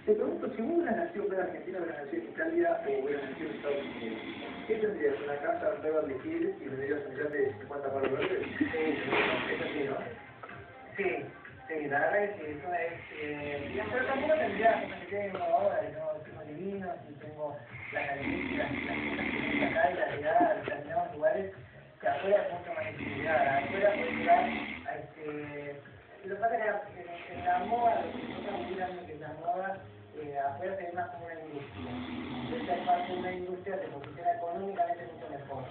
te pregunto, si vos hubieras nacido en Argentina, hubieras nacido en Italia o hubieras nacido en Estados Unidos, ¿qué tendrías? ¿Una casa en Beverly Hills y tendrías un millón de 50 palos verdes? Sí, es así, ¿no? Sí, sí, la verdad es que eso es, pero tampoco tendría cosas que tengo ahora, que tengo divinos y tengo la calidad, las cosas que tengo acá y la realidad de determinados lugares, que afuera es mucho más equilibrada, afuera puede llegar a lo que pasa es que en la moda, lo que nosotros mirando que es la moda, afuera se ve más como una industria, entonces es parte de una industria que posiciona económicamente mucho mejor.